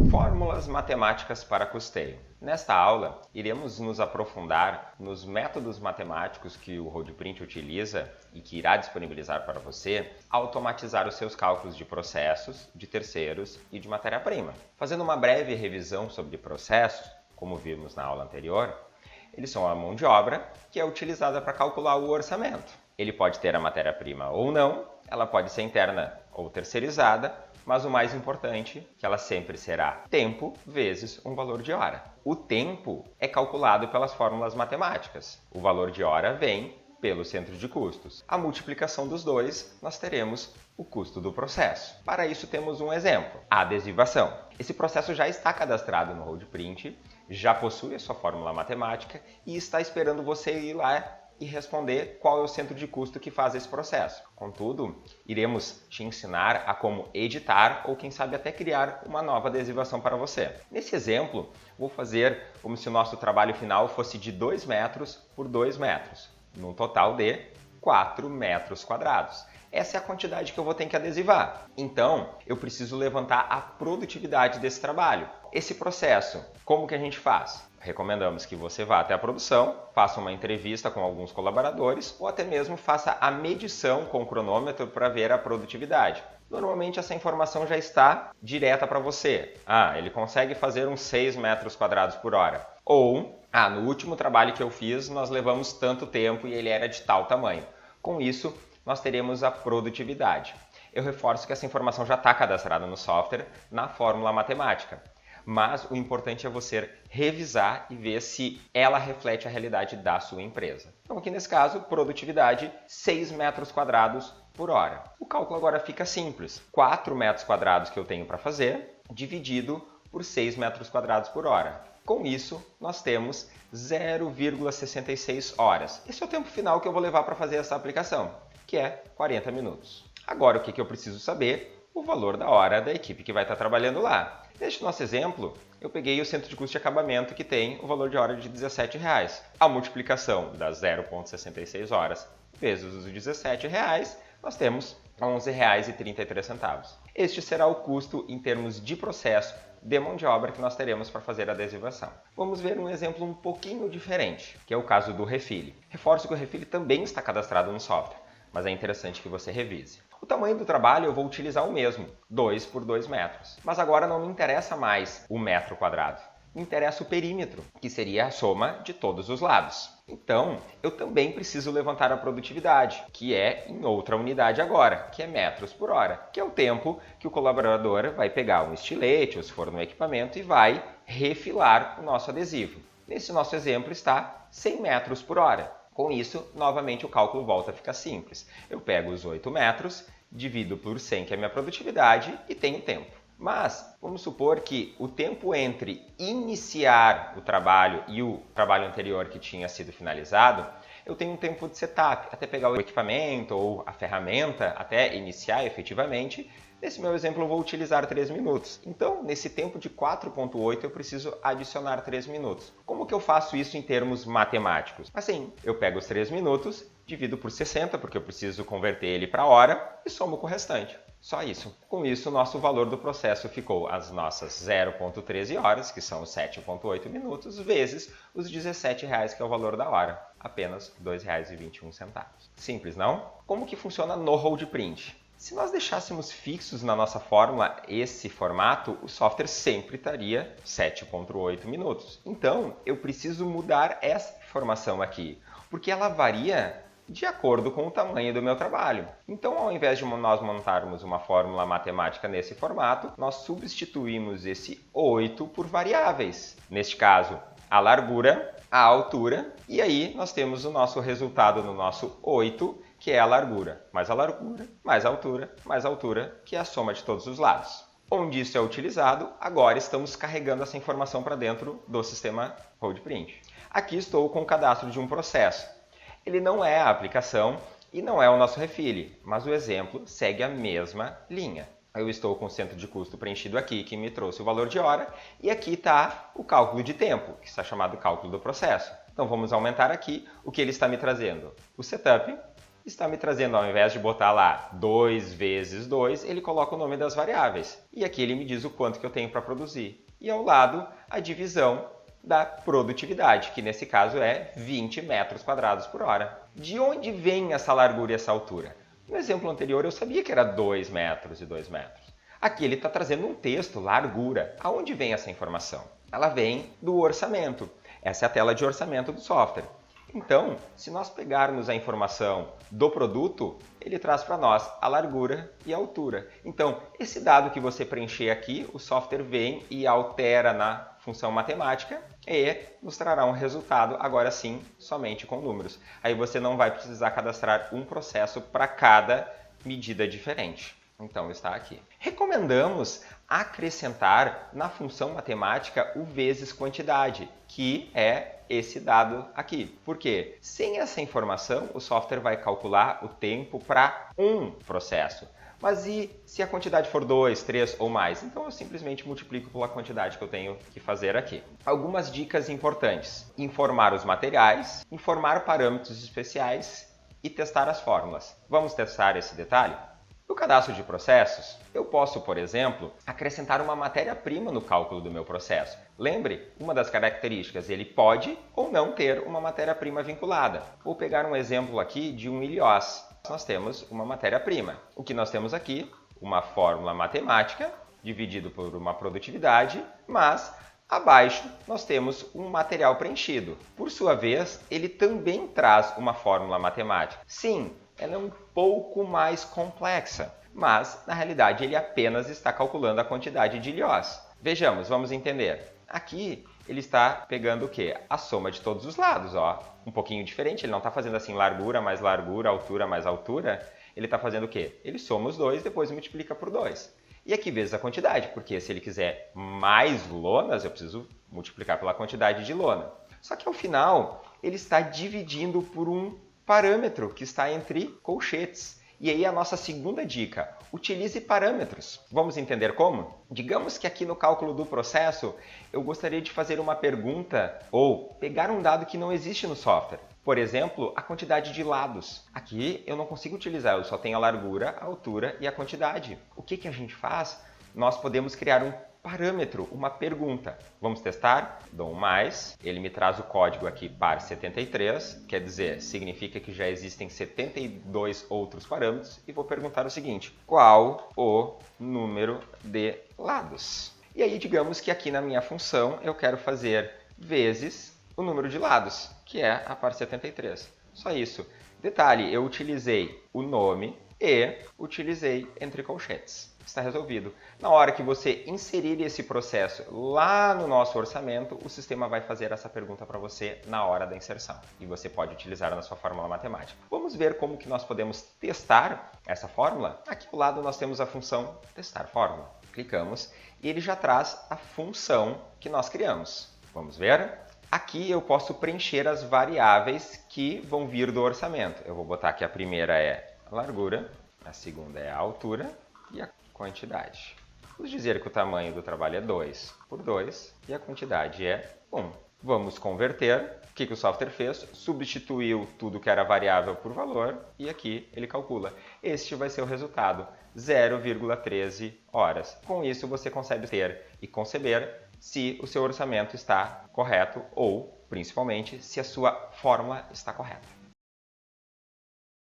Fórmulas matemáticas para custeio. Nesta aula, iremos nos aprofundar nos métodos matemáticos que o Roadprint utiliza e que irá disponibilizar para você automatizar os seus cálculos de processos, de terceiros e de matéria-prima. Fazendo uma breve revisão sobre processos, como vimos na aula anterior, eles são a mão de obra que é utilizada para calcular o orçamento. Ele pode ter a matéria-prima ou não, ela pode ser interna ou terceirizada, mas o mais importante é que ela sempre será tempo vezes um valor de hora. O tempo é calculado pelas fórmulas matemáticas. O valor de hora vem pelo centro de custos. A multiplicação dos dois, nós teremos o custo do processo. Para isso temos um exemplo, a adesivação. Esse processo já está cadastrado no Roadprint, já possui a sua fórmula matemática e está esperando você ir lá e responder qual é o centro de custo que faz esse processo. Contudo, iremos te ensinar a como editar ou quem sabe até criar uma nova adesivação para você. Nesse exemplo, vou fazer como se o nosso trabalho final fosse de 2 metros por 2 metros, num total de 4 metros quadrados. Essa é a quantidade que eu vou ter que adesivar. Então, eu preciso levantar a produtividade desse trabalho. Esse processo, como que a gente faz? Recomendamos que você vá até a produção, faça uma entrevista com alguns colaboradores ou até mesmo faça a medição com o cronômetro para ver a produtividade. Normalmente essa informação já está direta para você. Ele consegue fazer uns 6 metros quadrados por hora. Ou, no último trabalho que eu fiz, nós levamos tanto tempo e ele era de tal tamanho. Com isso, nós teremos a produtividade. Eu reforço que essa informação já está cadastrada no software, na fórmula matemática. Mas o importante é você revisar e ver se ela reflete a realidade da sua empresa. Então aqui nesse caso, produtividade 6 metros quadrados por hora. O cálculo agora fica simples. 4 metros quadrados que eu tenho para fazer, dividido por 6 metros quadrados por hora. Com isso, nós temos 0,66 horas. Esse é o tempo final que eu vou levar para fazer essa aplicação, que é 40 minutos. Agora, o que eu preciso saber? O valor da hora da equipe que vai estar trabalhando lá. Neste nosso exemplo, eu peguei o centro de custo de acabamento que tem o valor de hora de R$ 17,00. A multiplicação das 0,66 horas vezes os R$ 17,00, nós temos R$ 11,33. Este será o custo em termos de processo de mão de obra que nós teremos para fazer a adesivação. Vamos ver um exemplo um pouquinho diferente, que é o caso do refile. Reforço que o refile também está cadastrado no software, mas é interessante que você revise. O tamanho do trabalho eu vou utilizar o mesmo, 2 por 2 metros. Mas agora não me interessa mais o metro quadrado. Me interessa o perímetro, que seria a soma de todos os lados. Então, eu também preciso levantar a produtividade, que é em outra unidade agora, que é metros por hora, que é o tempo que o colaborador vai pegar um estilete, ou se for no equipamento, e vai refilar o nosso adesivo. Nesse nosso exemplo está 100 metros por hora. Com isso, novamente o cálculo volta a ficar simples. Eu pego os 8 metros, divido por 100, que é a minha produtividade, e tenho tempo. Mas, vamos supor que o tempo entre iniciar o trabalho e o trabalho anterior que tinha sido finalizado, eu tenho um tempo de setup, até pegar o equipamento ou a ferramenta, até iniciar efetivamente. Nesse meu exemplo, eu vou utilizar 3 minutos. Então, nesse tempo de 4,8, eu preciso adicionar 3 minutos. Como que eu faço isso em termos matemáticos? Assim, eu pego os 3 minutos, divido por 60, porque eu preciso converter ele para hora, e somo com o restante. Só isso. Com isso, o nosso valor do processo ficou as nossas 0,13 horas, que são os 7,8 minutos, vezes os R$ 17,00, que é o valor da hora. Apenas R$ 2,21. Simples, não? Como que funciona no Roadprint? Se nós deixássemos fixos na nossa fórmula esse formato, o software sempre estaria 7,8 minutos. Então, eu preciso mudar essa informação aqui, porque ela varia de acordo com o tamanho do meu trabalho. Então, ao invés de nós montarmos uma fórmula matemática nesse formato, nós substituímos esse 8 por variáveis. Neste caso, a largura, a altura, e aí nós temos o nosso resultado no nosso 8, que é a largura, mais a largura, mais a altura, que é a soma de todos os lados. Onde isso é utilizado, agora estamos carregando essa informação para dentro do sistema Roadprint. Aqui estou com o cadastro de um processo. Ele não é a aplicação e não é o nosso refile, mas o exemplo segue a mesma linha. Eu estou com o centro de custo preenchido aqui, que me trouxe o valor de hora, e aqui está o cálculo de tempo, que está chamado cálculo do processo. Então vamos aumentar aqui o que ele está me trazendo. O setup está me trazendo, ao invés de botar lá 2 vezes 2, ele coloca o nome das variáveis. E aqui ele me diz o quanto que eu tenho para produzir. E ao lado, a divisão da produtividade, que nesse caso é 20 metros quadrados por hora. De onde vem essa largura e essa altura? No exemplo anterior eu sabia que era 2 metros e 2 metros. Aqui ele está trazendo um texto, largura. Aonde vem essa informação? Ela vem do orçamento. Essa é a tela de orçamento do software. Então, se nós pegarmos a informação do produto, ele traz para nós a largura e a altura. Então, esse dado que você preencher aqui, o software vem e altera na função matemática e nos trará um resultado, agora sim, somente com números. Aí você não vai precisar cadastrar um processo para cada medida diferente. Então, está aqui. Recomendamos acrescentar na função matemática o vezes quantidade, que é esse dado aqui. Por quê? Sem essa informação, o software vai calcular o tempo para um processo. Mas e se a quantidade for 2, 3 ou mais? Então eu simplesmente multiplico pela quantidade que eu tenho que fazer aqui. Algumas dicas importantes. Informar os materiais, informar parâmetros especiais e testar as fórmulas. Vamos testar esse detalhe? No cadastro de processos, eu posso, por exemplo, acrescentar uma matéria-prima no cálculo do meu processo. Lembre, uma das características, ele pode ou não ter uma matéria-prima vinculada. Vou pegar um exemplo aqui de um ilhós. Nós temos uma matéria-prima. O que nós temos aqui? Uma fórmula matemática, dividido por uma produtividade, mas abaixo nós temos um material preenchido. Por sua vez, ele também traz uma fórmula matemática. Sim, ela é um pouco mais complexa, mas na realidade ele apenas está calculando a quantidade de ilhós. Vejamos, vamos entender. Aqui ele está pegando o quê? A soma de todos os lados, ó. Um pouquinho diferente, ele não está fazendo assim largura mais largura, altura mais altura. Ele está fazendo o quê? Ele soma os dois, depois multiplica por 2. E aqui vezes a quantidade, porque se ele quiser mais lonas, eu preciso multiplicar pela quantidade de lona. Só que ao final, ele está dividindo por um parâmetro que está entre colchetes. E aí a nossa segunda dica, utilize parâmetros. Vamos entender como? Digamos que aqui no cálculo do processo, eu gostaria de fazer uma pergunta ou pegar um dado que não existe no software. Por exemplo, a quantidade de lados. Aqui eu não consigo utilizar, eu só tenho a largura, a altura e a quantidade. O que a gente faz? Nós podemos criar um parâmetro, uma pergunta. Vamos testar? Dou um mais, ele me traz o código aqui par73, quer dizer, significa que já existem 72 outros parâmetros e vou perguntar o seguinte, qual o número de lados? E aí digamos que aqui na minha função eu quero fazer vezes o número de lados, que é a par73. Só isso. Detalhe, eu utilizei o nome e utilizei entre colchetes. Está resolvido. Na hora que você inserir esse processo lá no nosso orçamento, o sistema vai fazer essa pergunta para você na hora da inserção. E você pode utilizar na sua fórmula matemática. Vamos ver como que nós podemos testar essa fórmula? Aqui ao lado nós temos a função testar fórmula. Clicamos e ele já traz a função que nós criamos. Vamos ver? Aqui eu posso preencher as variáveis que vão vir do orçamento. Eu vou botar aqui a primeira é a largura, a segunda é a altura e a quantidade. Vamos dizer que o tamanho do trabalho é 2 por 2 e a quantidade é 1. Vamos converter. O que o software fez? Substituiu tudo que era variável por valor e aqui ele calcula. Este vai ser o resultado, 0,13 horas. Com isso você consegue ter e conceber se o seu orçamento está correto ou, principalmente, se a sua fórmula está correta.